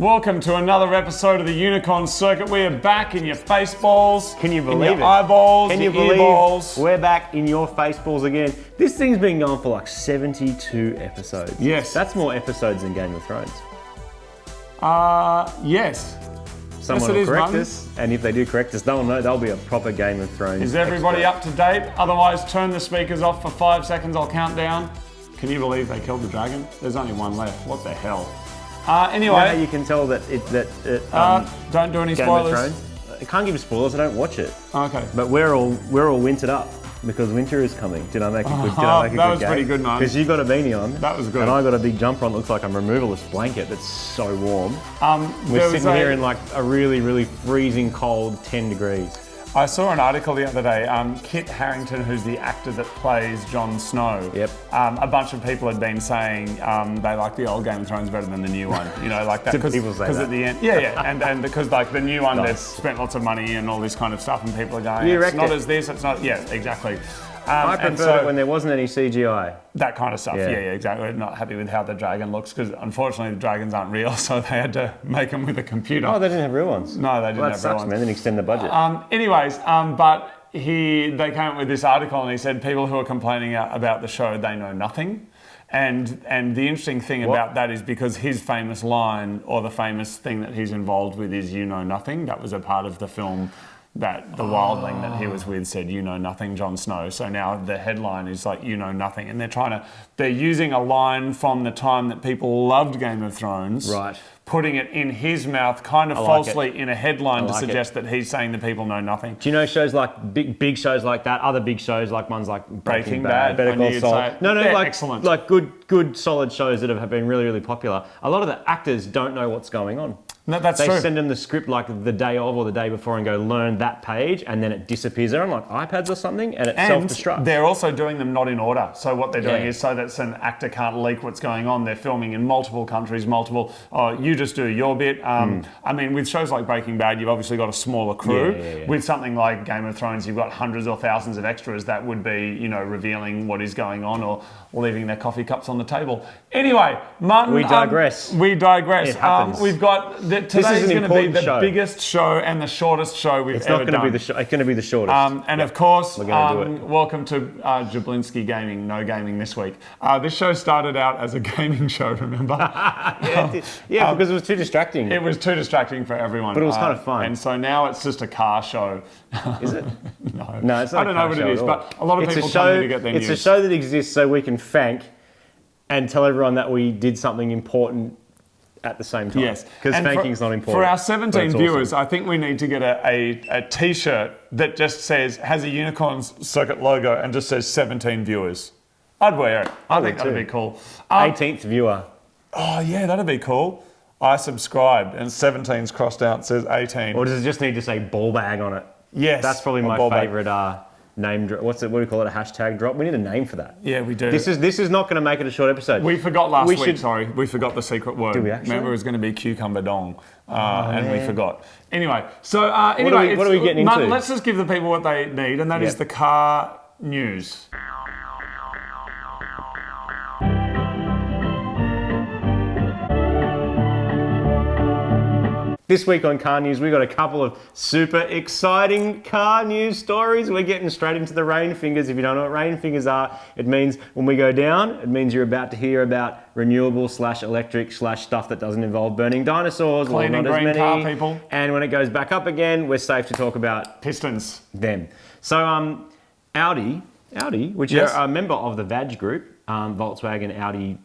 Welcome to another episode of the Unicorn Circuit. We are back in your face balls. Can you believe in your it? eyeballs, Can you your believe earballs. we're back in your face balls again? This thing's been going for like 72 episodes. Yes. That's more episodes than Game of Thrones. Yes. Someone will correct us, and if they do correct us, they'll know they'll be a proper Game of Thrones Is everybody expert. up to date? Otherwise, turn the speakers off for 5 seconds. I'll count down. Can you believe they killed the dragon? There's only one left. What the hell? Anyway. Yeah, you can tell that don't do any Game spoilers. of Thrones. I can't give spoilers. I don't watch it. Okay. But we're all wintered up because winter is coming. Did I make a good? That was pretty good, man. Because you got a beanie on. That was good. And I got a big jumper on. Looks like I'm removalist blanket. That's so warm. There We're was sitting here in like a really, really freezing cold 10 degrees. I saw an article the other day. Kit Harington, who's the actor that plays Jon Snow. Yep. A bunch of people had been saying they like the old Game of Thrones better than the new one. You know, like that. Did people say that? Because at the end, yeah, and because like the new one, Nice. they've spent lots of money and all this kind of stuff, and people are going, You it's reckon? not as this, it's not. Yeah, exactly. I and preferred so it when there wasn't any CGI. that kind of stuff. Yeah. Yeah, exactly. Not happy with how the dragon looks because unfortunately the dragons aren't real, so they had to make them with a computer. Oh, they didn't have real ones. No, they didn't Well, that have sucks, real ones. man. Then extend the budget. But they came up with this article and he said people who are complaining about the show, they know nothing. And the interesting thing about that is because his famous line or the famous thing that he's involved with is "you know nothing." That was a part of the film that the wildling that he was with said, "You know nothing, Jon Snow." So now the headline is like, "You know nothing," and they're using a line from the time that people loved Game of Thrones, Right. putting it in his mouth, kind of I like falsely in a headline to like suggest that he's saying the people know nothing. Do you know shows like big shows like that? Other big shows like ones like Breaking Bad, Better I knew Call you'd Saul. say it. No, They're like excellent. like good solid shows that have been really, really popular. A lot of the actors don't know what's going on. No, that's They true. send them the script like the day of or the day before and go learn that page, and then it disappears. They're on like iPads or something, and it self-destructs. They're also doing them not in order. So what they're doing Yeah. is so that an actor can't leak what's going on. They're filming in multiple countries, you just do your bit. I mean, with shows like Breaking Bad, you've obviously got a smaller crew. Yeah. With something like Game of Thrones, you've got hundreds or thousands of extras that would be, revealing what is going on or leaving their coffee cups on the table. Anyway, Martin. We digress. It happens. We've got today's going to be the show. biggest show and the shortest show we've It's ever not going to done. be the show. It's going to be the shortest. Of course, We're gonna do it. welcome to Jablinski Gaming, no gaming this week. This show started out as a gaming show, remember? Because it was too distracting. It was too distracting for everyone. But it was kind of fun. And so now it's just a car show. Is it? No. No, it's not. I don't know what it is, but a lot of people a come show, here to get their It's news. a show that exists so we can fank and tell everyone that we did something important at the same time. Yes. Because And fanking's not important. For our but 17 it's viewers, awesome. I think we need to get a t-shirt that just has a Unicorn Circuit logo and just says 17 viewers. I'd wear it. I think that'd too. be cool. 18th viewer. Oh yeah, that'd be cool. I subscribed and 17's crossed out, says 18. Or does it just need to say ball bag on it? Yes. That's probably or my ball bag. favourite name drop. What do we call it? A hashtag drop? We need a name for that. Yeah, we do. This is not going to make it a short episode. We forgot last We week, should- sorry. We forgot the secret word. Did we actually? Remember it was going to be cucumber dong, and we man. forgot. Anyway, so what are we getting into? Let's just give the people what they need, and that is Yep. the car news. This week on Car News, we've got a couple of super exciting car news stories. We're getting straight into the rain fingers. If you don't know what rain fingers are, it means when we go down, it means you're about to hear about renewable / electric / stuff that doesn't involve burning dinosaurs. Clean or and not as green many. car, people. And when it goes back up again, we're safe to talk about Pistons. them. So Audi, which Yes. are a member of the VAG group, Volkswagen Audi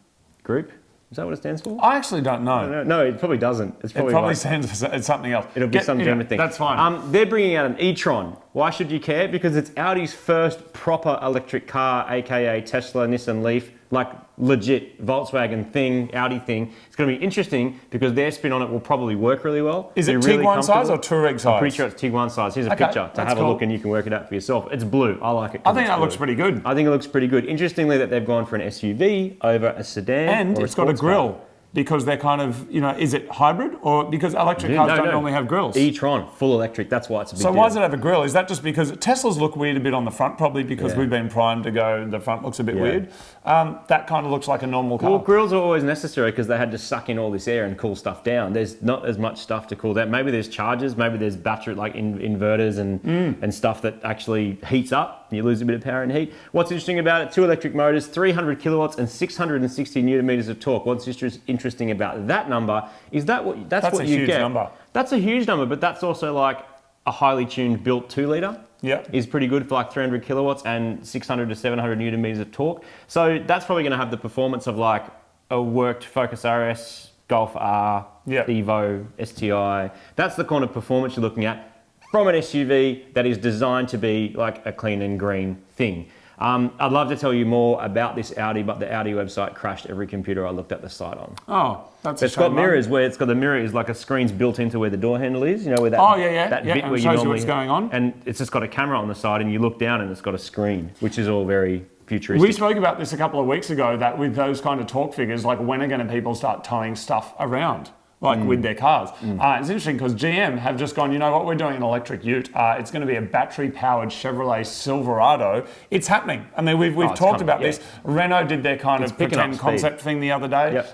group. Is that what it stands for? I actually don't know. No, it probably doesn't. It's It probably probably like- stands for something else. It'll be some German thing. That's fine. They're bringing out an e-tron. Why should you care? Because it's Audi's first proper electric car, aka Tesla, Nissan Leaf, like legit Volkswagen thing, Audi thing. It's going to be interesting because their spin on it will probably work really well. Is it Be really Tiguan size or comfortable. Touareg size? I'm pretty sure it's Tiguan size. Here's a Okay, picture to that's have a cool. look and you can work it out for yourself. It's blue. I like it. I think that looks pretty good. I think it looks pretty good. Interestingly that they've gone for an SUV over a sedan. And or it's got a sports car. grill. because they're kind of, is it hybrid or because electric cars don't normally have grills? e-tron, full electric. That's why it's a big So deal. why does it have a grill? Is that just because Teslas look weird a bit on the front, probably because we've been primed to go, the front looks a bit weird. That kind of looks like a normal car. Well, grills are always necessary because they had to suck in all this air and cool stuff down. There's not as much stuff to cool that. Maybe there's chargers, maybe there's battery like inverters and stuff that actually heats up. You lose a bit of power and heat. What's interesting about it, 2 electric motors, 300 kilowatts and 660 newton meters of torque. What's interesting about that number is that's what you get. That's a huge number. That's a huge number, but that's also like a highly tuned built 2 litre. Yeah. Is pretty good for like 300 kilowatts and 600 to 700 newton meters of torque. So that's probably going to have the performance of like a worked Focus RS, Golf R, Evo, STI. That's the kind of performance you're looking at from an SUV that is designed to be like a clean and green thing. I'd love to tell you more about this Audi, but the Audi website crashed every computer I looked at the site on. Oh, that's It's got mirrors where it's got the mirror is like a screen's built into where the door handle is, where that, that bit where you shows normally, what's going on. And it's just got a camera on the side and you look down and it's got a screen, which is all very futuristic. We spoke about this a couple of weeks ago, that with those kind of torque figures, like when are going to people start towing stuff around? With their cars. It's interesting because GM have just gone, you know what, we're doing an electric ute. It's going to be a battery-powered Chevrolet Silverado. It's happening. I mean, we've talked about this. Renault did their kind of pretend concept thing the other day.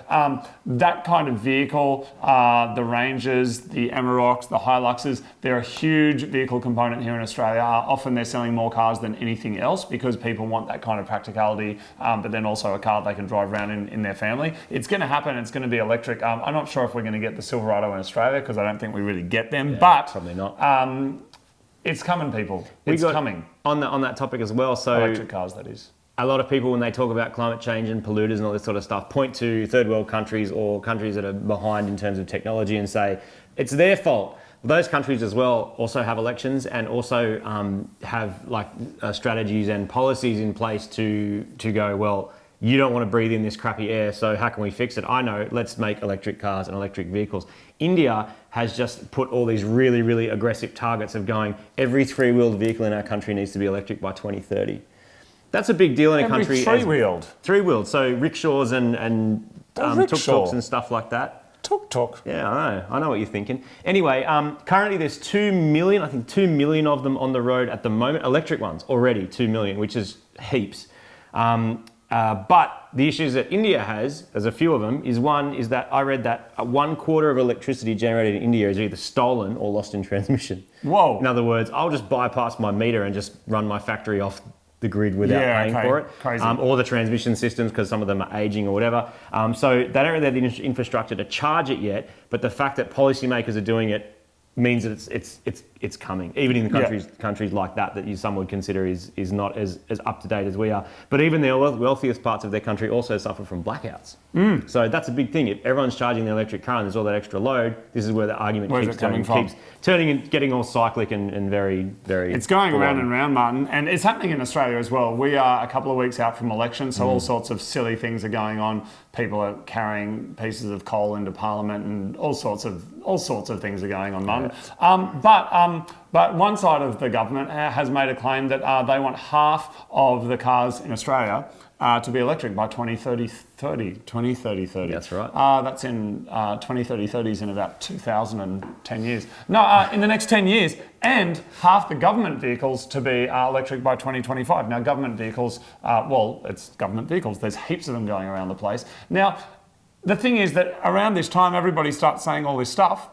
That kind of vehicle, the Rangers, the Amaroks, the Hiluxes, they're a huge vehicle component here in Australia. Often they're selling more cars than anything else because people want that kind of practicality, but then also a car they can drive around in their family. It's going to happen. It's going to be electric. I'm not sure if we're going to get the Silverado in Australia because I don't think we really get them, but probably not. It's coming, people. It's coming. On that topic as well. So electric cars, that is. A lot of people, when they talk about climate change and polluters and all this sort of stuff, point to third world countries or countries that are behind in terms of technology and say it's their fault. Those countries as well also have elections and also have like strategies and policies in place to go, well, you don't want to breathe in this crappy air, so how can we fix it? I know, let's make electric cars and electric vehicles. India has just put all these really, really aggressive targets of going, every 3-wheeled vehicle in our country needs to be electric by 2030. That's a big deal in a country. 3-wheeled? 3-wheeled, so rickshaws and tuk-tuks and stuff like that. Tuk-tuk? Yeah, I know what you're thinking. Anyway, currently there's 2 million, I think 2 million of them on the road at the moment. Electric ones, already 2 million, which is heaps. But the issues that India has, there's a few of them, is that I read that 1/4 of electricity generated in India is either stolen or lost in transmission. Whoa. In other words, I'll just bypass my meter and just run my factory off the grid without paying for it. Crazy. Or the transmission systems, because some of them are aging or whatever. So they don't really have the infrastructure to charge it yet, but the fact that policymakers are doing it means that it's coming, even in countries like that some would consider is not as up to date as we are. But even the wealthiest parts of their country also suffer from blackouts. So that's a big thing. If everyone's charging the electric car and there's all that extra load, this is where the argument keeps turning and getting all cyclic and very, very. It's going round and round, Martin, and it's happening in Australia as well. We are a couple of weeks out from elections, so all sorts of silly things are going on. People are carrying pieces of coal into Parliament, and all sorts of things are going on, Martin. But one side of the government has made a claim that they want half of the cars in Australia to be electric by 2030. That's right. That's in 2030 is in about 2010 years. No, in the next 10 years, and half the government vehicles to be electric by 2025. Now, government vehicles, it's government vehicles. There's heaps of them going around the place. Now, the thing is that around this time, everybody starts saying all this stuff,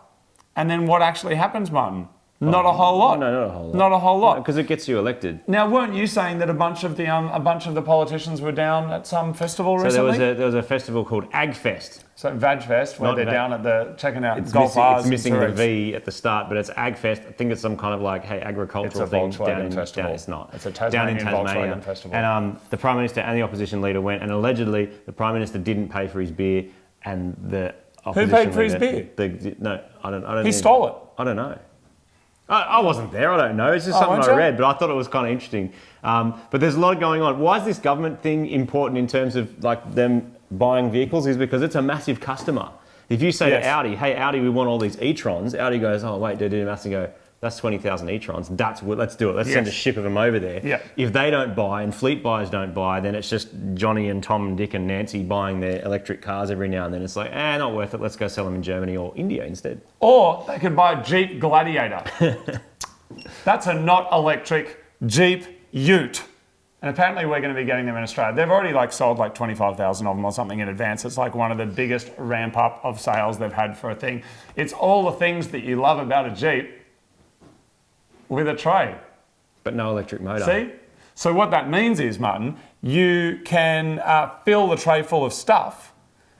and then what actually happens, Martin? Not a whole lot. No, not a whole lot. Not a whole lot. Because it gets you elected. Now, weren't you saying that a bunch of the politicians were down at some festival recently? So there was a festival called AgFest. So VagFest, where they're down at checking out golf bars. It's missing the V at the start, but it's AgFest. I think it's some kind of agricultural thing. It's a Volkswagen festival. It's not. It's a Tasmanian Volkswagen festival. And the Prime Minister and the opposition leader went, and allegedly the Prime Minister didn't pay for his beer, and the opposition Who paid for his beer? No, I don't. He stole it. I don't know. I wasn't there, I don't know. It's just something I read, but I thought it was kind of interesting. But there's a lot going on. Why is this government thing important in terms of like them buying vehicles? Is because it's a massive customer. If you say to Audi, hey Audi, we want all these e-trons, Audi goes, oh wait, they do maths and go, That's 20,000 e-trons. That's what. Let's do it. Let's send a ship of them over there. Yeah. If they don't buy and fleet buyers don't buy, then it's just Johnny and Tom and Dick and Nancy buying their electric cars every now and then. It's like, not worth it. Let's go sell them in Germany or India instead. Or they could buy a Jeep Gladiator. That's a not electric Jeep Ute. And apparently we're going to be getting them in Australia. They've already sold 25,000 of them or something in advance. It's one of the biggest ramp up of sales they've had for a thing. It's all the things that you love about a Jeep with a tray. But no electric motor. See? So what that means is, Martin, you can fill the tray full of stuff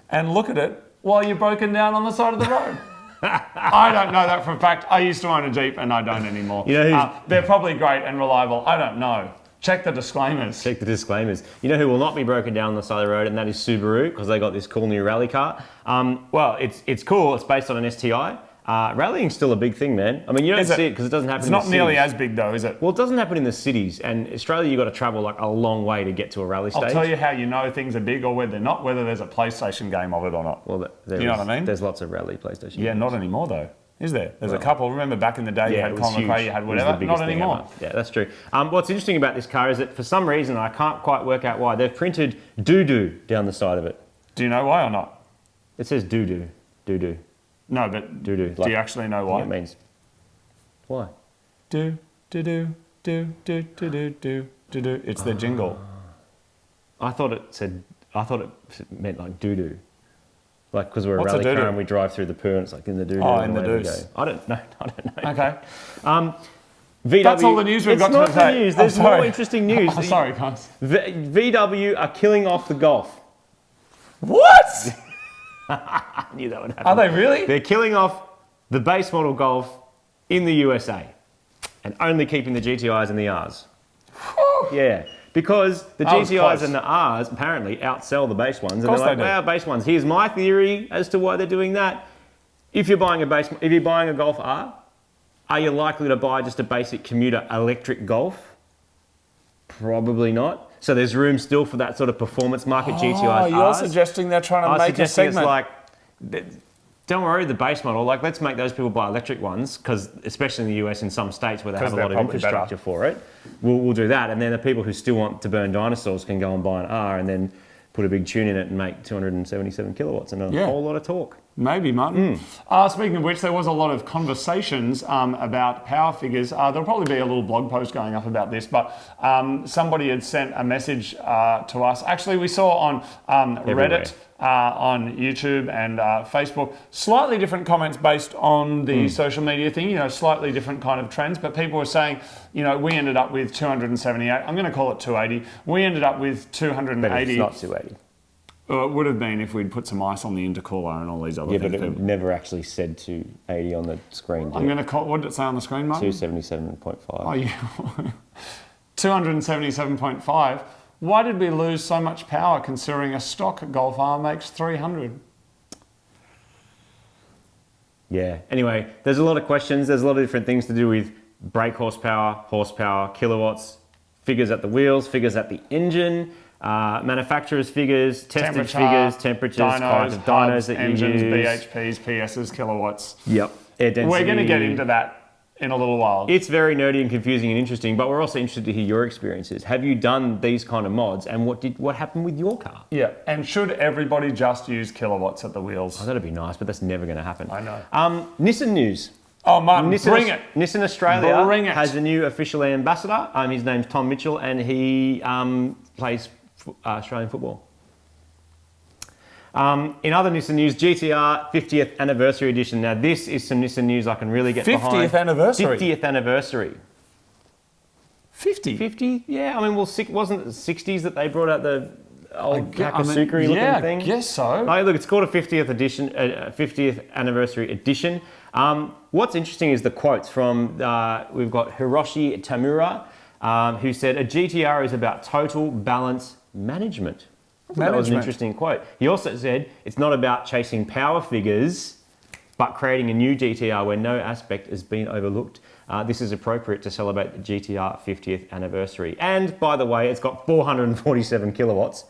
and look at it while you're broken down on the side of the road. I don't know that for a fact. I used to own a Jeep and I don't anymore. They're probably great and reliable. I don't know. Check the disclaimers. Check the disclaimers. You know who will not be broken down on the side of the road, and that is Subaru, because they got this cool new rally car. Well, it's cool. It's based on an STI. Rallying's still a big thing, man. I mean, you don't see it because it doesn't happen in the cities. It's not nearly as big though, is it? Well, it doesn't happen in the cities. And Australia, you've got to travel a long way to get to a rally stage. I'll tell you how you know things are big or whether they're not, whether there's a PlayStation game of it or not. Well, you know what I mean? There's lots of rally PlayStation games. Yeah, not anymore though. Is there? There's a couple. Remember back in the day you had Colin McRae, you had whatever. Not anymore. Yeah, that's true. What's interesting about this car is that for some reason, I can't quite work out why, they've printed doo-doo down the side of it. Do you know why or not? It says doo-doo. Doo-doo. No, but doo-doo. Do you actually know why? It means why? Do, do, do, do, do, do, do, do, do, do. It's the jingle. I thought it meant doo-doo. Because we're a What's rally a car and we drive through the poo and it's in the doo-doo. Oh, in the doos. I don't know. Okay. VW, that's all the news we've got to say. It's not the news. There's more interesting news. Oh, sorry, guys. VW are killing off the Golf. What? I knew that would happen. Are they really? They're killing off the base model Golf in the USA and only keeping the GTIs and the Rs. Yeah. Because the GTIs and the Rs apparently outsell the base ones. And they're like, wow, base ones. Here's my theory as to why they're doing that. If you're buying a Golf R, are you likely to buy just a basic commuter electric Golf? Probably not. So there's room still for that sort of performance market GTIs. You're suggesting they're trying to make a segment. Don't worry, the base model. Let's make those people buy electric ones, because especially in the US, in some states where they have a lot of infrastructure for it, we'll do that. And then the people who still want to burn dinosaurs can go and buy an R and then put a big tune in it and make 277 kilowatts and a whole lot of torque. Maybe, Martin. Speaking of which, there was a lot of conversations about power figures. There'll probably be a little blog post going up about this, but somebody had sent a message to us. Actually, we saw on Reddit, on YouTube and Facebook, slightly different comments based on the social media thing, slightly different kind of trends, but people were saying, we ended up with 278. I'm going to call it 280. We ended up with 280. But it's not 280. Well, it would have been if we'd put some ice on the intercooler and all these other things. Yeah, but it never actually said 280 on the screen. I'm going to call, what did it say on the screen, Martin? 277.5. Oh, yeah. 277.5. Why did we lose so much power considering a stock Golf R makes 300? Yeah. Anyway, there's a lot of questions. There's a lot of different things to do with brake horsepower, kilowatts, figures at the wheels, figures at the engine, manufacturer's figures, tested figures, temperatures, kinds of dynos that engines, you use. BHPs, PSs, kilowatts. Yep. Air density. We're going to get into that in a little while. It's very nerdy and confusing and interesting, but we're also interested to hear your experiences. Have you done these kind of mods, and what happened with your car? Yeah, and should everybody just use kilowatts at the wheels? Oh, that'd be nice, but that's never going to happen. I know. Nissan news. Oh, Martin, bring it. Nissan Australia has a new official ambassador. His name's Tom Mitchell, and he plays Australian football. In other Nissan news, GTR 50th anniversary edition. Now, this is some Nissan news I can really get behind. 50th anniversary? 50th anniversary. 50? 50? Yeah, I mean, wasn't it the 60s that they brought out the old Hakasukri looking thing? Yeah, I guess so. Look, it's called a 50th edition, 50th anniversary edition. What's interesting is the quotes from, we've got Hiroshi Tamura, who said, a GTR is about total balance management. That was an interesting quote. He also said, it's not about chasing power figures, but creating a new GTR where no aspect has been overlooked. This is appropriate to celebrate the GTR 50th anniversary. And by the way, it's got 447 kilowatts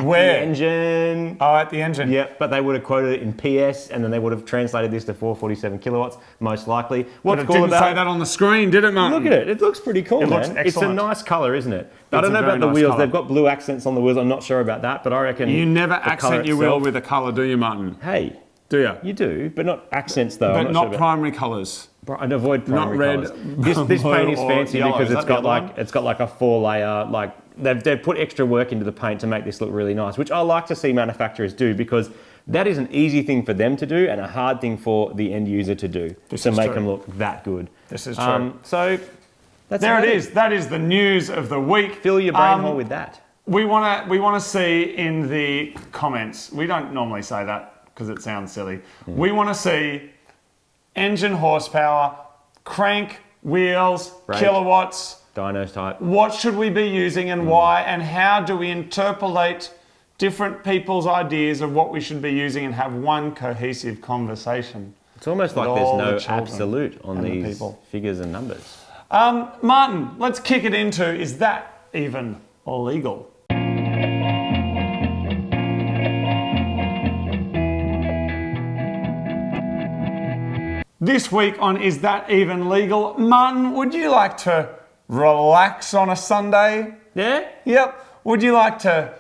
Where? The engine. Oh, at the engine. Yep, but they would have quoted it in PS, and then they would have translated this to 447 kilowatts, most likely. But it didn't say that on the screen, did it, Martin? Look at it. It looks pretty cool, It man. looks It's a excellent. nice colour, isn't it? I It's don't a know very about the nice wheels. colour. They've got blue accents on the wheels. I'm not sure about that, but I reckon You never the colour accent your wheel itself- with a colour, do you, Martin? Hey, Do you? you do, but not accents though. I'm But not not sure about- primary colours. I'd avoid primary red, colours. This blue paint is or fancy yellow. because Is it's that the got other like one? it's got like a 4-layer like they've put extra work into the paint to make this look really nice, which I like to see manufacturers do because that is an easy thing for them to do and a hard thing for the end user to do to make true. them look that good. This is true. So that's There about it is. That is the news of the week. Fill your brain hole with that. We want to see in the comments. We don't normally say that because it sounds silly. We want to see engine horsepower, crank, wheels, Brake. kilowatts. Dynos type. What should we be using and why, and how do we interpolate different people's ideas of what we should be using and have one cohesive conversation? It's almost like With there's all no the children absolute on and the these people. figures and numbers. Martin, let's kick it into, is that even illegal? This week on Is That Even Legal? Martin, would you like to relax on a Sunday? Yeah? Yep. Would you like to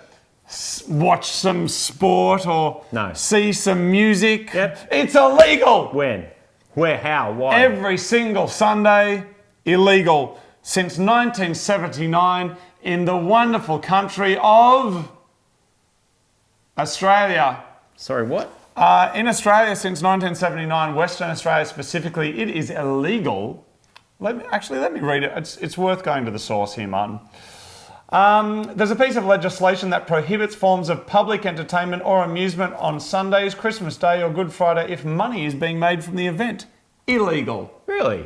watch some sport or No. see some music? Yep. It's illegal! When? Where? How? Why? Every single Sunday, illegal. Since 1979 in the wonderful country of Australia. Sorry, what? In Australia, since 1979, Western Australia specifically, it is illegal. Let me read it. It's worth going to the source here, Martin. There's a piece of legislation that prohibits forms of public entertainment or amusement on Sundays, Christmas Day, or Good Friday if money is being made from the event. Illegal. Really?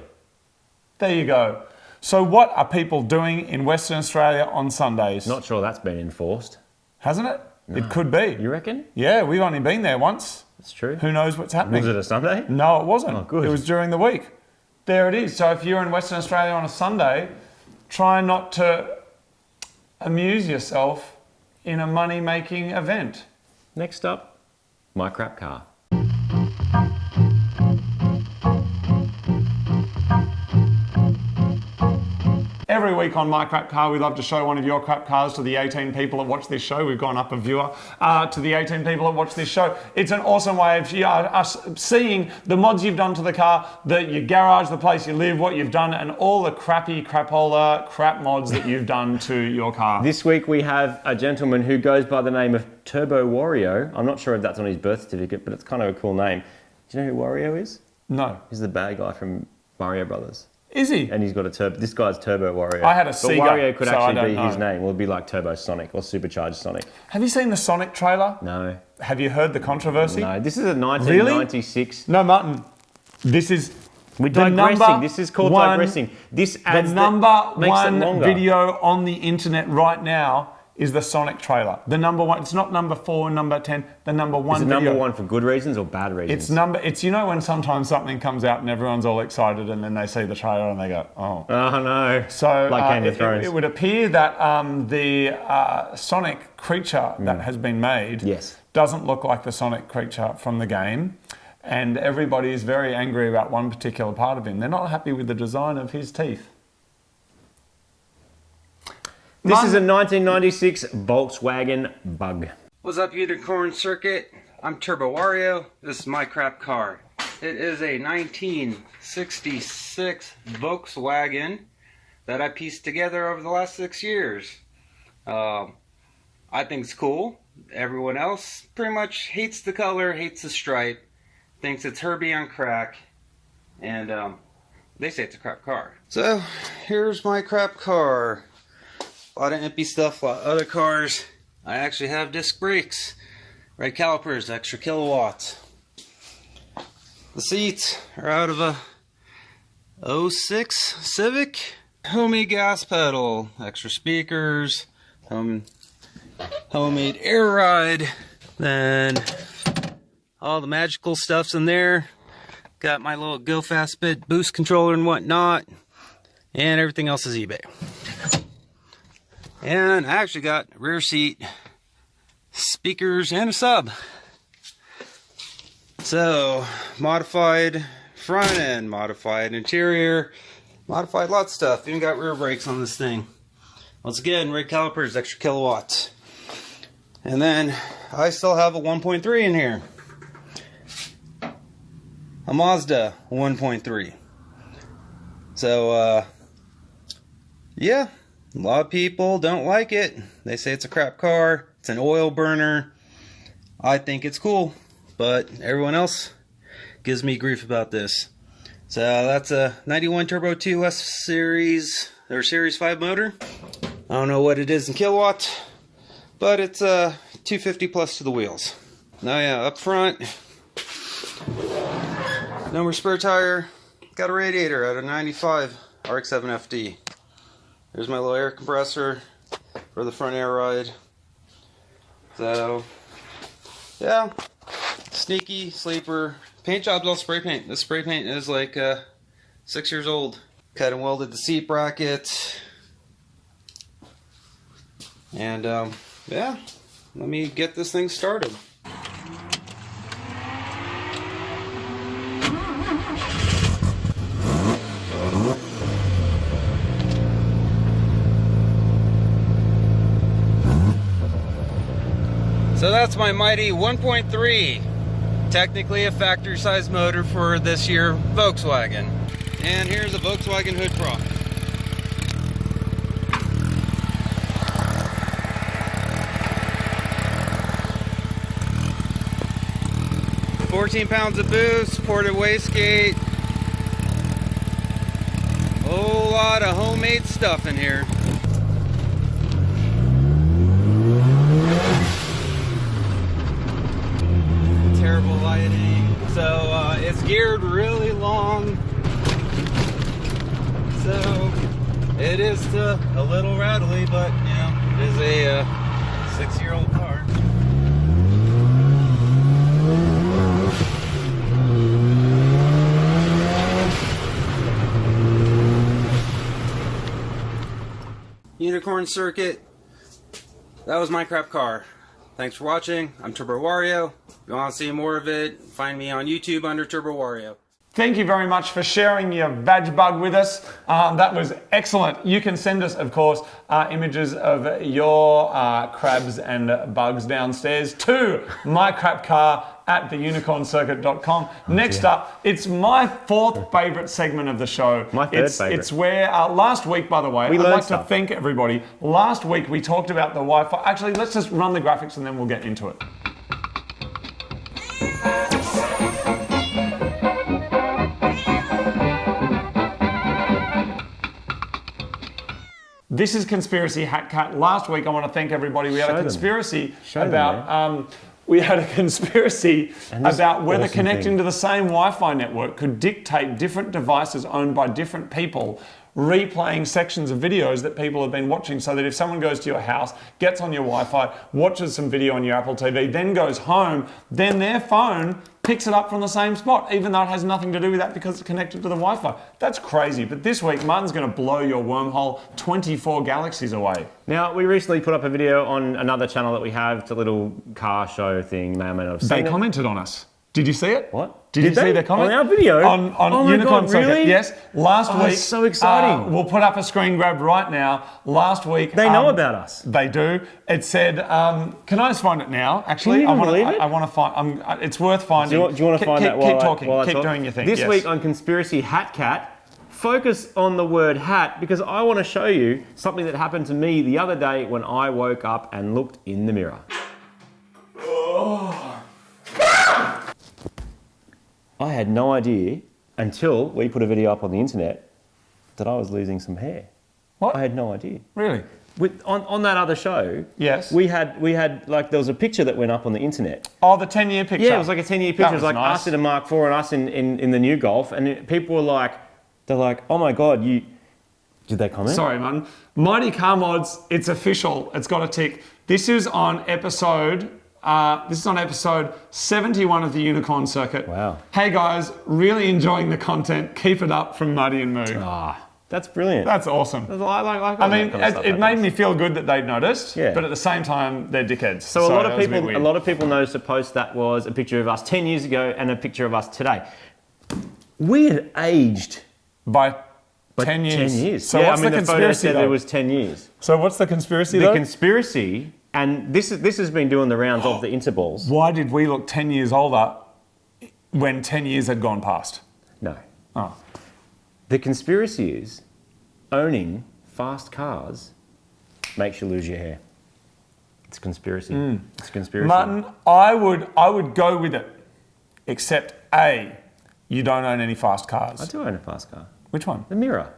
There you go. So what are people doing in Western Australia on Sundays? Not sure that's been enforced. Hasn't it? No. It could be. You reckon? Yeah, we've only been there once. That's true. Who knows what's happening? Was it a Sunday? No, it wasn't. Oh, good. It was during the week. There it is. So if you're in Western Australia on a Sunday, try not to amuse yourself in a money-making event. Next up, mycrapcar. Every week on My Crap Car, we love to show one of your crap cars to the 18 people that watch this show. We've gone up a viewer to the 18 people that watch this show. It's an awesome way of us seeing the mods you've done to the car, your garage, the place you live, what you've done, and all the crappy, crapola, crap mods that you've done to your car. This week we have a gentleman who goes by the name of Turbo Wario. I'm not sure if that's on his birth certificate, but it's kind of a cool name. Do you know who Wario is? No. He's the bad guy from Mario Brothers. Is he? And he's got a turbo. This guy's Turbo Wario. I had a But Sega, Wario could so I actually don't be know. his name. It would be like Turbo Sonic or Supercharged Sonic. Have you seen the Sonic trailer? No. Have you heard the controversy? No. This is a 1996. No, Martin. This is We're the digressing. number This is called one- digressing. This the adds number makes it one longer. video on the internet right now is the Sonic trailer. The number one. It's not number 4, number 10. The number one. Is it video. number one for good reasons or bad reasons? It's you know when sometimes something comes out and everyone's all excited and then they see the trailer and they go, oh. Oh no. So Like Game of Thrones. it would appear that the Sonic creature that has been made Yes. doesn't look like the Sonic creature from the game. And everybody is very angry about one particular part of him. They're not happy with the design of his teeth. This is a 1996 Volkswagen Bug. What's up, Unicorn Circuit? I'm Turbo Wario. This is my crap car. It is a 1966 Volkswagen that I pieced together over the last 6 years. I think it's cool. Everyone else pretty much hates the color, hates the stripe, thinks it's Herbie on crack, and they say it's a crap car. So here's my crap car. A lot of empty stuff, a lot of other cars. I actually have disc brakes, right calipers, extra kilowatts. The seats are out of a 06 Civic. Homemade gas pedal, extra speakers, homemade air ride. Then all the magical stuff's in there. Got my little Go Fast Bit boost controller and whatnot. And everything else is eBay. And I actually got a rear seat speakers, and a sub. So, modified front end, modified interior, modified lots of stuff. Even got rear brakes on this thing. Once again, rig calipers, extra kilowatts. And then I still have a 1.3 in here. A Mazda 1.3. So, yeah, a lot of people don't like it. They say it's a crap car, it's an oil burner. I think it's cool, but everyone else gives me grief about this. So that's a 91 Turbo 2 S Series, or Series 5 motor. I don't know what it is in kilowatts, but it's 250 plus to the wheels. Now yeah, up front, no more spare tire. Got a radiator out of 95 RX-7 FD. There's my little air compressor for the front air ride. So yeah, sneaky sleeper. Paint job's all spray paint. This spray paint is like 6 years old. Cut and welded the seat bracket. And yeah, let me get this thing started. So that's my mighty 1.3, technically a factory size motor for this year Volkswagen. And here's a Volkswagen hood prop. £14 of boost, supported wastegate. Whole lot of homemade stuff in here. Terrible lighting. So it's geared really long. So it is a little rattly, but you know, it is a 6-year-old car. Unicorn circuit. That was mycrapcar. Thanks for watching. I'm Turbo Wario. If you want to see more of it, find me on YouTube under Turbo Wario. Thank you very much for sharing your vag bug with us. That was excellent. You can send us, of course, images of your crabs and bugs downstairs to mycrapcar@theunicorncircuit.com. Next up, it's my fourth favourite segment of the show. My third favourite. It's where, last week, by the way, I'd like stuff. to thank everybody. Last week we talked about the Wi-Fi. Actually, let's just run the graphics and then we'll get into it. This is Conspiracy Hat Cat. Last week, I want to thank everybody. We had a conspiracy about whether connecting to the same Wi-Fi network could dictate different devices owned by different people replaying sections of videos that people have been watching, so that if someone goes to your house, gets on your Wi-Fi, watches some video on your Apple TV, then goes home, then their phone picks it up from the same spot, even though it has nothing to do with that because it's connected to the Wi-Fi. That's crazy. But this week, Martin's going to blow your wormhole 24 galaxies away. Now, we recently put up a video on another channel that we have. It's a little car show thing. May or may not have seen They it. commented on us. Did you see it? What? Did you see their comment? On our video? On Oh my Unicorn God, Circuit. really? Yes. Last week. It's so exciting. We'll put up a screen grab right now. Last week. They know about us. They do. It said, can I just find it now? Actually, Can you believe it? I want to find. it's worth finding. Do you want to find that Keep talking. while I Keep talk? doing your thing. This yes. week on Conspiracy Hat Cat, focus on the word hat, because I want to show you something that happened to me the other day when I woke up and looked in the mirror. I had no idea until we put a video up on the internet that I was losing some hair. What? I had no idea. Really? On that other show, yes, we had like, there was a picture that went up on the internet. Oh, the 10-year picture. Yeah, it was like a 10-year picture. It was like nice. us in a Mark IV and us in the new Golf, and people were like, they're like, oh my God, you. Did they comment? Sorry, man. Mighty Car Mods, it's official. It's got a tick. This is on episode 71 of the Unicorn Circuit. Wow. Hey guys, really enjoying the content. Keep it up from Marty and Moog. That's brilliant. That's awesome. I mean, it made me feel good that they'd noticed, Yeah. but at the same time, they're dickheads. So a lot of people noticed a post that was a picture of us 10 years ago and a picture of us today. We had aged by 10 years. 10 years. So what's the photo conspiracy said though? it was 10 years. So what's the conspiracy The though? conspiracy, and this has been doing the rounds of the interballs. Why did we look 10 years older when 10 years had gone past? No. Oh. The conspiracy is owning fast cars makes you lose your hair. It's a conspiracy. It's a conspiracy. Martin, I would go with it, except A, you don't own any fast cars. I do own a fast car. Which one? The mirror.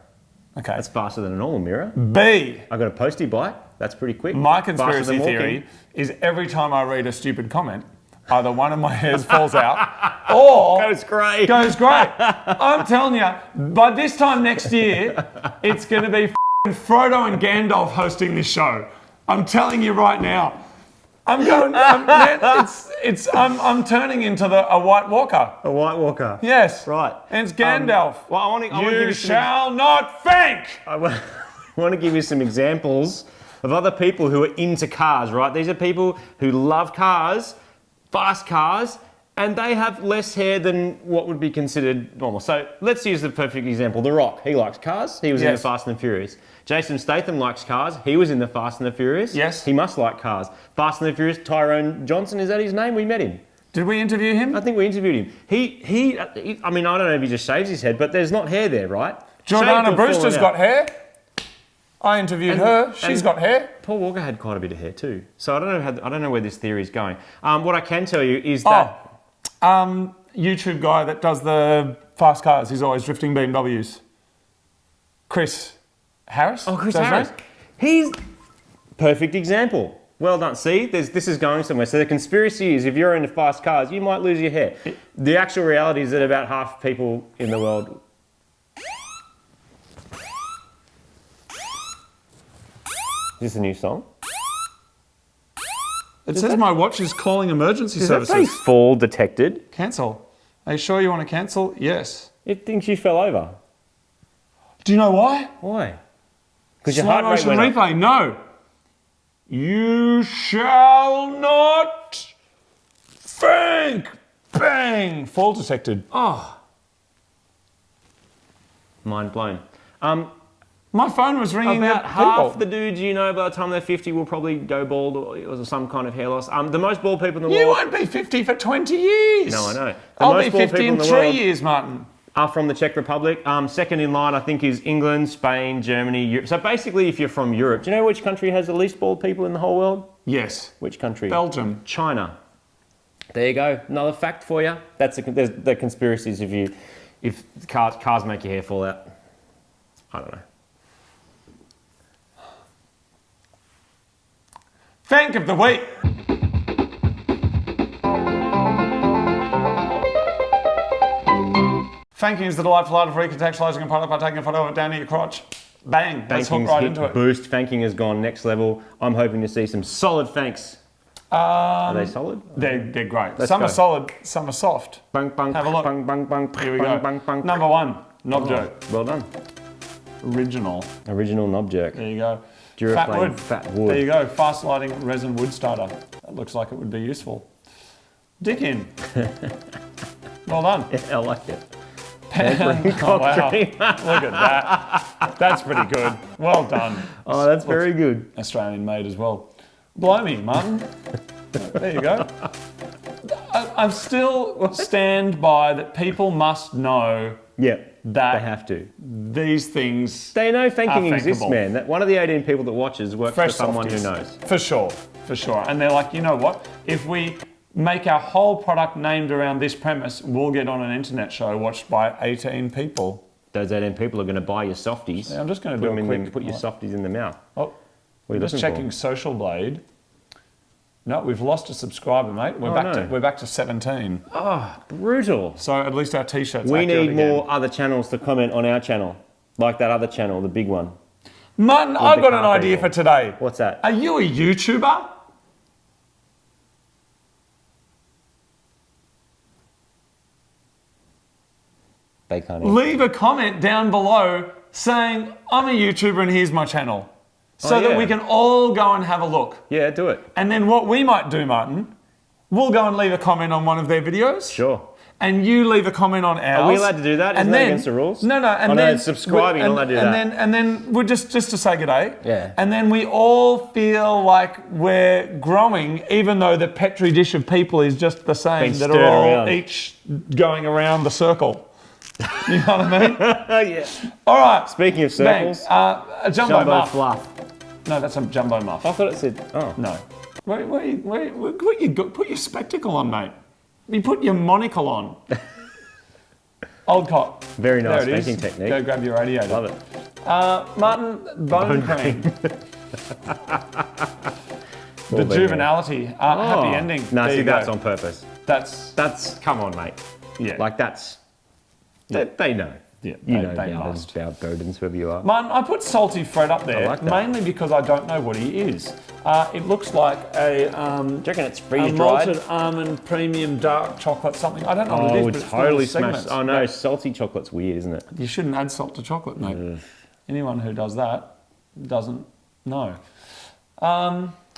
Okay. That's faster than a normal mirror. B, I got a postie bike. That's pretty quick. my Faster conspiracy than theory walking. is every time I read a stupid comment, either one of my hairs falls out or Goes grey. goes great. I'm telling you, by this time next year, it's going to be f***ing Frodo and Gandalf hosting this show. I'm telling you right now. I'm turning into a White Walker. A White Walker. Yes. Right. And it's Gandalf. Well, I want to give You you some shall not fank. I want to give you some examples of other people who are into cars, right? These are people who love cars, fast cars, and they have less hair than what would be considered normal. So let's use the perfect example. The Rock, he likes cars. He was in the Yes. Fast and the Furious. Jason Statham likes cars. He was in the Fast and the Furious. Yes. He must like cars. Fast and the Furious, Tyrone Johnson, is that his name? We met him. Did we interview him? I think we interviewed him. I mean, I don't know if he just shaves his head, but there's not hair there, right? Shaved Jordana or Brewster's fallen out. got hair. I interviewed her. She's got hair. Paul Walker had quite a bit of hair too. So I don't know where this theory is going. What I can tell you is that YouTube guy that does the fast cars. He's always drifting BMWs. Chris Harris? Chris Is that his Harris, name? he's perfect example. Well done. See, this is going somewhere. So the conspiracy is if you're into fast cars, you might lose your hair. The actual reality is that about half people in the world. Is this a new song? It says my watch is calling emergency Does that say services. fall detected? Cancel. Are you sure you want to cancel? Yes. It thinks you fell over. Do you know why? Why? Because your Slow heart rate motion went up. replay. No. You shall not fank. Bang. Fall detected. Mind blown. My phone was ringing About out half people. the dudes you know by the time they're 50 will probably go bald or some kind of hair loss. The most bald people in the You world won't be 50 for 20 years. No, I know. The I'll most be bald 50 people in in the 3 world- years, Martin. are from the Czech Republic. Second in line, I think, is England, Spain, Germany, Europe. So basically, if you're from Europe, do you know which country has the least bald people in the whole world? Yes. Which country? Belgium. China. There you go. Another fact for you. There's the conspiracies if cars make your hair fall out. I don't know. Fank of the week. Fanking is the delightful art of recontextualizing a product by taking a photo of it down to your crotch. Bang. Let's hook Fanking's right hit into it. boost. Fanking has gone next level. I'm hoping to see some solid fanks. Are they solid? They're great. Let's Some go. are solid, some are soft. Bang, bang, Have a look. bang, bang, bang, Here we bang, go. bang, bang. Number 1, knob jerk. Well done. Original. Original knob jerk. There you go. Duraflame Fat wood. fat wood. There you go. Fast lighting resin wood starter. That looks like it would be useful. Dick in. Well done. I like it. Oh, wow. Look at that. That's pretty good. Well done. Oh, that's very good. Australian made as well. Blow me, Martin. There you go. I'm still stand by that people must know Yeah, that they have to. these things They know Fanking Are exists, fankable. man. That one of the 18 people that watches works for fresh someone softies. who knows. For sure. And they're like, you know what? If we make our whole product named around this premise, we'll get on an internet show watched by 18 people. Those 18 people are going to buy your softies. Yeah, I'm just going to Put do them a in quick... put your softies in the mouth. Oh, What are you just looking checking for? Social Blade. No, we've lost a subscriber, mate. We're back to 17. Oh, brutal. So at least our t-shirts. We accurate need again. more other channels to comment on our channel. Like that other channel, the big one. Martin, I've the got an car idea people. for today. What's that? Are you a YouTuber? They can't answer. Leave a comment down below saying, I'm a YouTuber and here's my channel. So that yeah. we can all go and have a look. Yeah, do it. And then what we might do, Martin, we'll go and leave a comment on one of their videos. Sure. And you leave a comment on ours. Are we allowed to do that? Isn't that against the rules? No. And no, then subscribing, you're not allowed to do that. And then we're just to say g'day. Yeah. And then we all feel like we're growing, even though the petri dish of people is just the same. Being That stirred are all around. each going around the circle. You know what I mean? Yeah. All right. Speaking of circles, a jumbo muff. fluff. No, that's a jumbo muff. I thought it said, oh. No. Put your spectacle on, mate. You put your monocle on. Old cock. Very nice There it is. making technique. Go grab your radiator. Love it. Martin, bone cream. The juvenility. Happy ending. No, There see, you go. that's on purpose. That's Come on, mate. yeah. Like, that's... They know. Yeah, You they- know they Bowden's, Bowden's, whoever you are. Martin, I put Salty Fred up there, like that. mainly because I don't know what he is. It looks like a Do you reckon it's a freeze-dried? malted almond premium dark chocolate something. I don't know what it is, Oh, but it's it's totally little segments. smashed. Oh, no, salty chocolate's weird, isn't it? You shouldn't add salt to chocolate, mate. Anyone who does that doesn't know.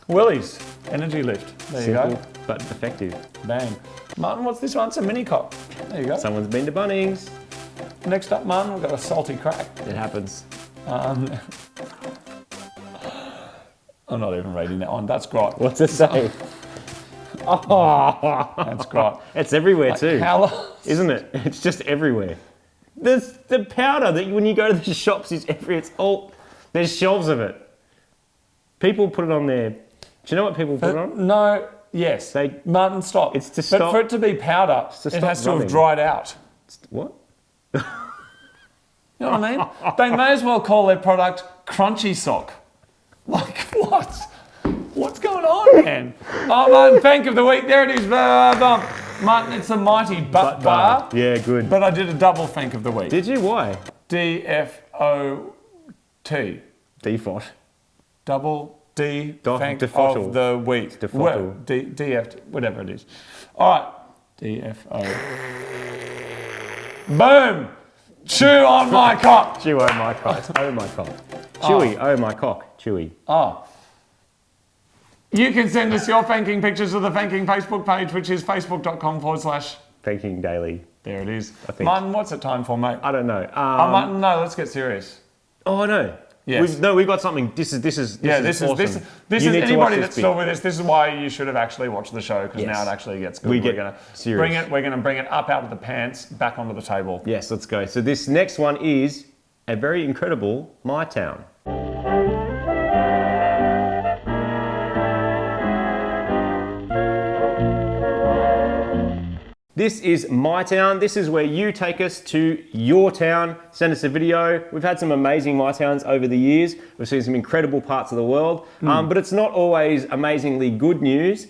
Willie's Energy Lift. There you Simple, go. but effective. Bang. Martin, what's this one? It's a mini cock. There you go. Someone's been to Bunnings. Next up, Martin, we've got a salty crack. It happens. I'm not even reading that one. That's grot. What's it say? Oh, That's grot. it's everywhere too, How isn't it? It's just everywhere. There's the powder that when you go to the shops is everywhere. It's all there's shelves of it. People put it on there. Do you know what people put it on? No. Yes. Martin, stop. It's to But stop- for it to be powder, to it stop has to rubbing. have dried out. What? You know what I mean? They may as well call their product Crunchy Sock. Like, what? What's going on, man? Oh, Martin, Fank of the week. There it is. Martin, it's a mighty butt bar. Yeah, good. But I did a double Fank of the week. Did you? Why? DFOT. Default. Double D Fank Defottle. of the week. Defottle. Well, DF, whatever it is. All right. DFO. Boom! Chew on my cock. Chew, oh my cock. Oh my cock. Chewy, oh my cock. Chewy. Oh. You can send us your Fanking pictures to the Fanking Facebook page, which is facebook.com/. Thanking daily. There it is. I think. Martin, what's it time for, mate? I don't know. Martin, no, let's get serious. Oh no. Yes. We've got something. This is awesome. This You is need to watch anybody this that's bit. still with us. This is why you should have actually watched the show, because Yes. now it actually gets good. We We're get gonna serious. bring it. We're going to bring it up out of the pants, back onto the table. Yes, let's go. So this next one is a very incredible mytown. This is mytown. This is where you take us to your town. Send us a video. We've had some amazing mytowns over the years. We've seen some incredible parts of the world, but it's not always amazingly good news.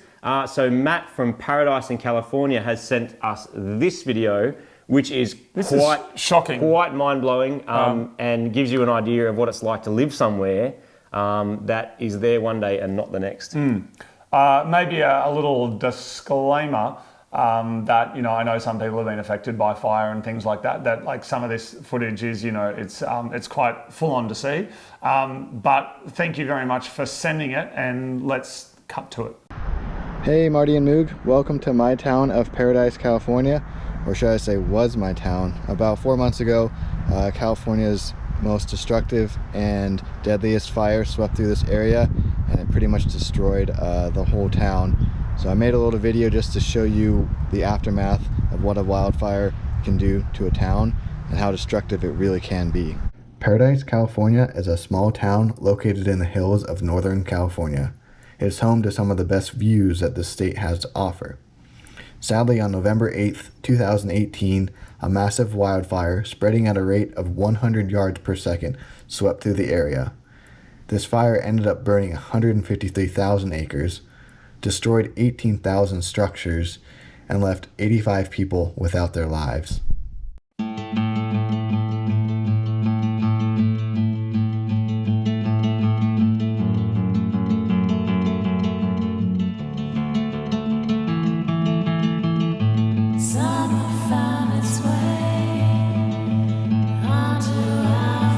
So Matt from Paradise in California has sent us this video, which is quite shocking, quite mind-blowing, and gives you an idea of what it's like to live somewhere that is there one day and not the next. Maybe a little disclaimer. That, I know some people have been affected by fire and things like that, that like some of this footage is, it's quite full on to see. But thank you very much for sending it, and let's cut to it. Hey, Marty and Moog. Welcome to my town of Paradise, California, or should I say was my town. About 4 months ago, California's most destructive and deadliest fire swept through this area, and it pretty much destroyed the whole town. So I made a little video just to show you the aftermath of what a wildfire can do to a town and how destructive it really can be. Paradise, California is a small town located in the hills of Northern California. It is home to some of the best views that the state has to offer. Sadly, on November 8th, 2018, a massive wildfire spreading at a rate of 100 yards per second swept through the area. This fire ended up burning 153,000 acres, destroyed 18,000 structures, and left 85 people without their lives. Summer found its way onto our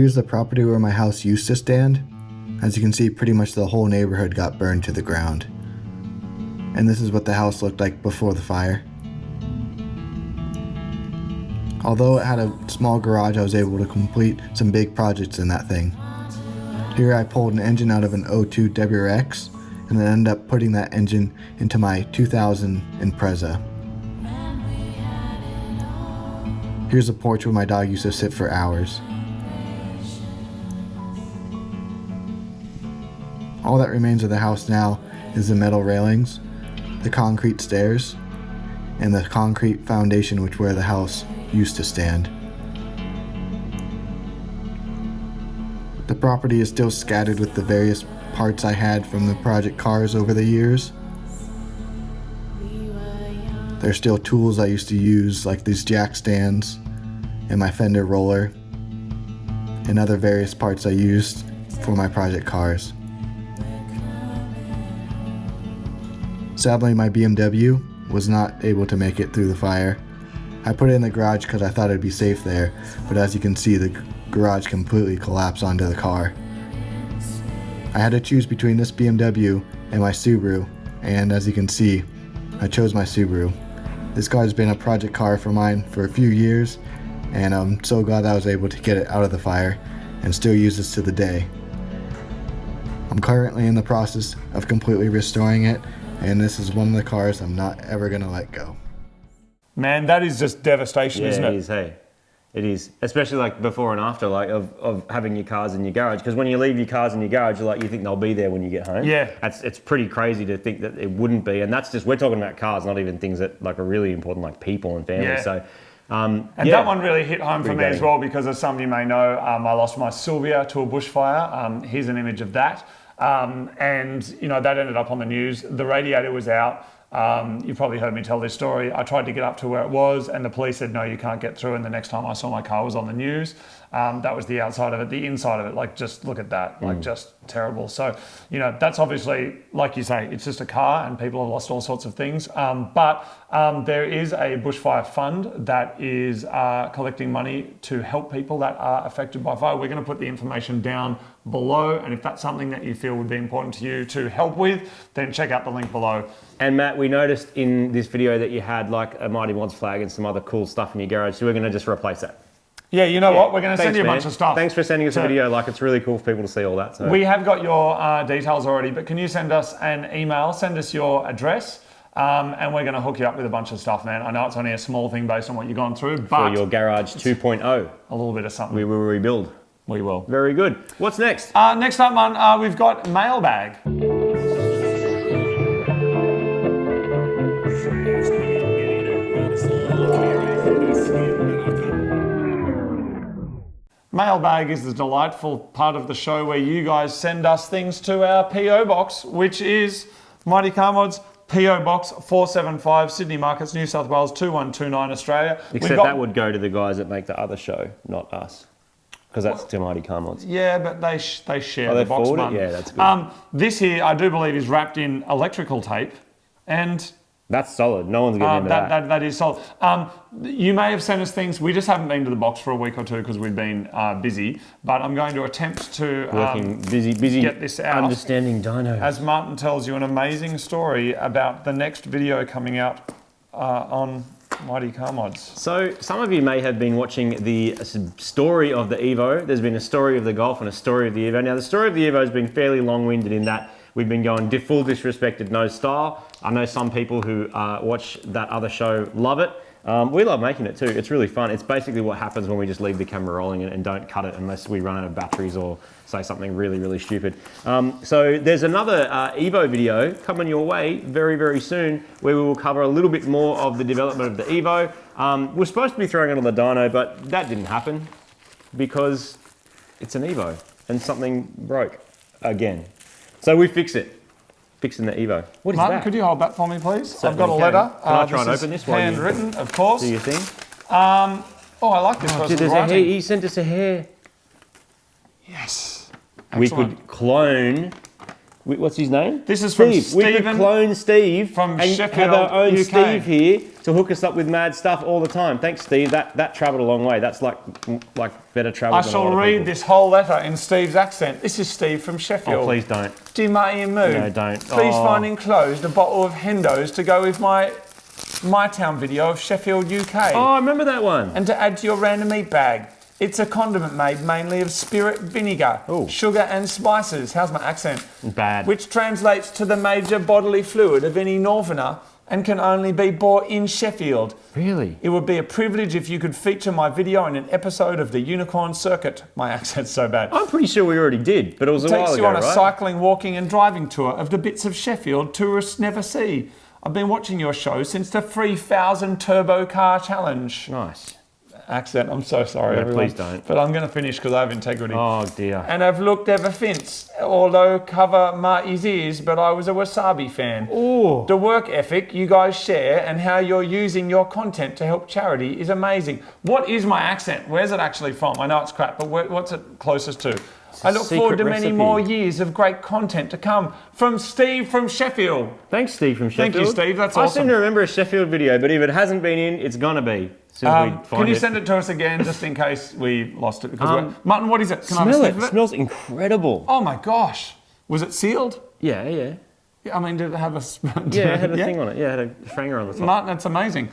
Here's the property where my house used to stand. As you can see, pretty much the whole neighborhood got burned to the ground. And this is what the house looked like before the fire. Although it had a small garage, I was able to complete some big projects in that thing. Here I pulled an engine out of an 02 WRX and then ended up putting that engine into my 2000 Impreza. Here's a porch where my dog used to sit for hours. All that remains of the house now is the metal railings, the concrete stairs, and the concrete foundation which where the house used to stand. The property is still scattered with the various parts I had from the project cars over the years. There's still tools I used to use, like these jack stands and my fender roller and other various parts I used for my project cars. Sadly, my BMW was not able to make it through the fire. I put it in the garage because I thought it'd be safe there, but as you can see, the garage completely collapsed onto the car. I had to choose between this BMW and my Subaru, and as you can see, I chose my Subaru. This car has been a project car for mine for a few years, and I'm so glad I was able to get it out of the fire and still use this to the day. I'm currently in the process of completely restoring it, and this is one of the cars I'm not ever gonna let go. Man, that is just devastation, isn't it? It is, hey. It is, especially like before and after, like of having your cars in your garage. Because when you leave your cars in your garage, you think they'll be there when you get home. Yeah, it's pretty crazy to think that it wouldn't be, and that's just, we're talking about cars, not even things that like are really important, like people and family. Yeah. So, and that one really hit home for me as well, because as some of you may know, I lost my Sylvia to a bushfire. Here's an image of that, and you know that ended up on the news. The radiator was out. You've probably heard me tell this story. I tried to get up to where it was and the police said, no, you can't get through. And the next time I saw my car was on the news. That was the outside of it. The inside of it, like, just look at that, like, just terrible. So, you know, that's obviously, like you say, it's just a car and people have lost all sorts of things. But there is a bushfire fund that is collecting money to help people that are affected by fire. We're going to put the information down below, and if that's something that you feel would be important to you to help with, then check out the link below. And Matt, we noticed in this video that you had like a Mighty Mods flag and some other cool stuff in your garage, so we're going to just replace that. Yeah, you know what? We're going to send you a bunch of stuff. Thanks for sending us a video. Like, it's really cool for people to see all that. So. We have got your details already, but can you send us an email? Send us your address, and we're going to hook you up with a bunch of stuff, man. I know it's only a small thing based on what you've gone through, but for your garage 2.0, a little bit of something. We will rebuild. We will. Very good. What's next? Next up, man, we've got Mailbag. Mailbag is the delightful part of the show where you guys send us things to our PO box, which is Mighty Car Mods, PO Box 475, Sydney Markets, New South Wales 2129, Australia. Except that would go to the guys that make the other show, not us. Because that's to Mighty Car Mods. Yeah, but they share the box, man. Yeah, that's good. This here, I do believe, is wrapped in electrical tape, and that's solid. No one's getting into that. That is solid. You may have sent us things. We just haven't been to the box for a week or two because we've been busy. But I'm going to attempt to busy get this out. Understanding dyno. As Martin tells you an amazing story about the next video coming out on Mighty Car Mods. So some of you may have been watching the story of the Evo. There's been a story of the Golf and a story of the Evo. Now the story of the Evo has been fairly long-winded in that we've been going full disrespected no style. I know some people who watch that other show love it. We love making it too. It's really fun. It's basically what happens when we just leave the camera rolling and don't cut it unless we run out of batteries or say something really, really stupid. So there's another Evo video coming your way very, very soon where we will cover a little bit more of the development of the Evo. We're supposed to be throwing it on the dyno, but that didn't happen because it's an Evo and something broke again. So we fix it. Fixing the Evo. What is Martin, that? could you hold that for me, please? Certainly I've got a letter. Can I try and open this while handwritten, of course. Do your thing? I like this person's writing. He sent us a hair. Yes. We could clone What's his name? This is from Steve. We could Stephen clone Steve from and Sheffield, have our own UK. Steve here to hook us up with mad stuff all the time. Thanks, Steve. That travelled a long way. That's like better travel. I shall read this whole letter in Steve's accent. This is Steve from Sheffield. Oh, please don't. Dear Marty and Moog, No, don't. Please Oh. find enclosed a bottle of Hendo's to go with my mytown video of Sheffield, UK. Oh, I remember that one. And to add to your random meat bag. It's a condiment made mainly of spirit vinegar, Ooh. sugar and spices. How's my accent? Bad. Which translates to the major bodily fluid of any northerner and can only be bought in Sheffield. Really? It would be a privilege if you could feature my video in an episode of the Unicorn Circuit. My accent's so bad. I'm pretty sure we already did, but it was a while Takes ago, you on a right? cycling, walking and driving tour of the bits of Sheffield tourists never see. I've been watching your show since the 3,000 Turbo Car Challenge. Nice. Accent, I'm so sorry, No, everyone. please don't. But I'm going to finish because I have integrity. Oh, dear. And I've looked ever since, although cover Marty's ears, but I was a Wasabi fan. Ooh. The work ethic you guys share and how you're using your content to help charity is amazing. What is my accent? Where's it actually from? I know it's crap, but what's it closest to? I look forward to many recipe. more years of great content to come from Steve from Sheffield. Thanks, Steve from Sheffield. Thank you, Steve. That's I awesome. seem to remember a Sheffield video, but if it hasn't been in, it's gonna be. As soon as we Can find you it. send it to us again, just in case we lost it? Because Martin, what is it? Can I have a Smell sniff it. of It smells incredible. Oh my gosh! Was it sealed? Yeah, yeah. Yeah, I mean, did it have a? Yeah, it had a thing on it. Yeah, it had a franger on the top. Martin, that's amazing.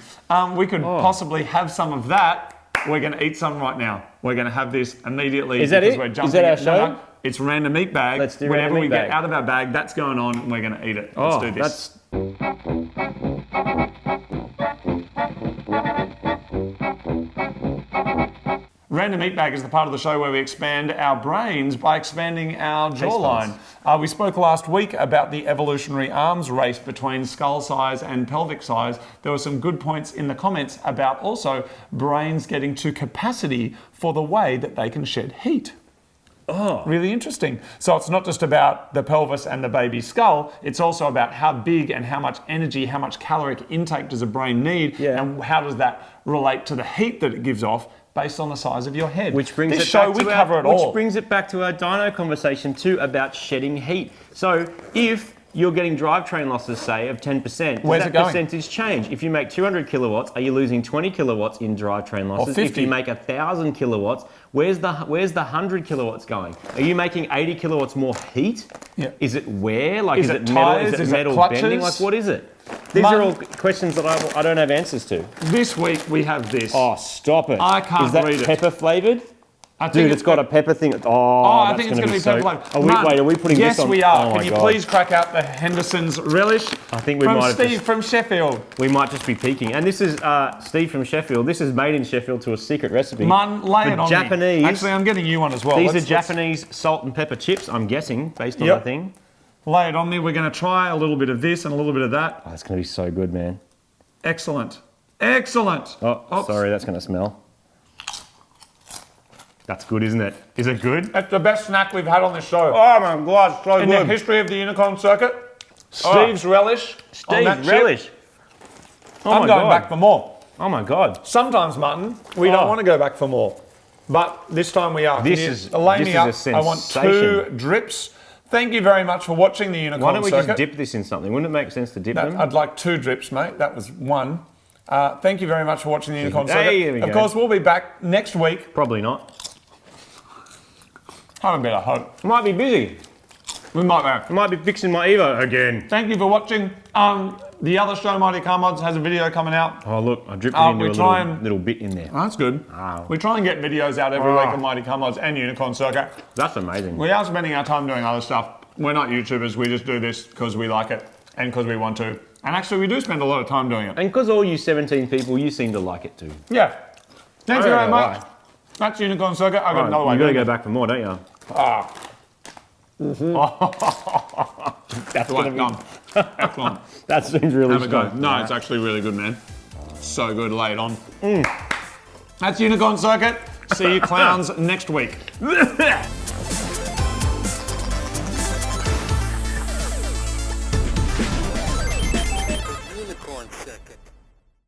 We could possibly have some of that. We're going to eat some right now. We're going to have this immediately. Is that because it? We're Is jumping that our it. show? No, it's random meat bag. Let's do Whenever random we meat get bag. out of our bag, that's going on, and we're going to eat it. Let's do this. Random Meat Bag is the part of the show where we expand our brains by expanding our jawline. We spoke last week about the evolutionary arms race between skull size and pelvic size. There were some good points in the comments about also brains getting to capacity for the way that they can shed heat. Oh. Really interesting. So it's not just about the pelvis and the baby's skull, it's also about how big and how much energy, how much caloric intake does a brain need, and how does that relate to the heat that it gives off based on the size of your head. Which brings this it show, back we to cover it all. Which brings it back to our dyno conversation too about shedding heat. So if you're getting drivetrain losses, say, of 10%, does Where's that it going? percentage change? If you make 200 kilowatts, are you losing 20 kilowatts in drivetrain losses? 50. If you make 1,000 kilowatts, where's the 100 kilowatts going? Are you making 80 kilowatts more heat? Yeah. Is it wear? Like, Is is it it metal? tyres? Is Is it it metal clutches? bending? Like, what is it? These are all questions that I don't have answers to. This week we have this. Oh, stop it. I can't Is that read it. pepper flavoured? I think Dude, it's got a pepper thing. Oh, I that's think it's going to be so... pepper flavour. Wait, are we putting yes, this on? Yes, we are. Oh my Can you God. please crack out the Henderson's relish? I think we from might have Steve just- from Sheffield. We might just be peeking. And this is Steve from Sheffield. This is made in Sheffield to a secret recipe. Man, lay it on Japanese. me. Actually, I'm getting you one as well. These Let's- are Japanese salt and pepper chips, I'm guessing, based on Yep. the thing. Lay it on me. We're going to try a little bit of this and a little bit of that. Oh, it's going to be so good, man. Excellent. Excellent. Oh, Oops. sorry, that's going to smell. That's good, isn't it? Is it good? It's the best snack we've had on this show. Oh my God, so In the history of the Unicorn Circuit, Steve's relish. on that Steve's chip. relish. Oh I'm my going God. back for more. Oh my God. Sometimes, Martin, we don't want to go back for more. But this time we are. This Can you is- lay this me is up? a I want sensation. 2 drips. Thank you very much for watching the Unicorn Why don't we Circuit. just dip this in something? Wouldn't it make sense to dip them? I'd like 2 drips, mate. That was 1. Thank you very much for watching the Unicorn Hey, Circuit. there we Of go. course, we'll be back next week. Probably not. Have a bit of hope. Might be busy. We might be. I might be fixing my Evo again. Thank you for watching. The other show, Mighty Car Mods, has a video coming out. Oh look, I dripped it we into try a and- little bit in there. Oh, that's good. Wow. We try and get videos out every week of Mighty Car Mods and Unicorn Circuit. That's amazing. We are spending our time doing other stuff. We're not YouTubers. We just do this because we like it and because we want to. And actually, we do spend a lot of time doing it. And because all you 17 people, you seem to like it too. Yeah. Thank you I very don't know much. That's Unicorn Circuit. I've got another one. You got to go back for more, don't you? That's gonna be- done. Excellent. That seems really Have a go. strong. No, it's actually really good, man. So good. Lay it on. That's Unicorn Circuit. See you clowns next week.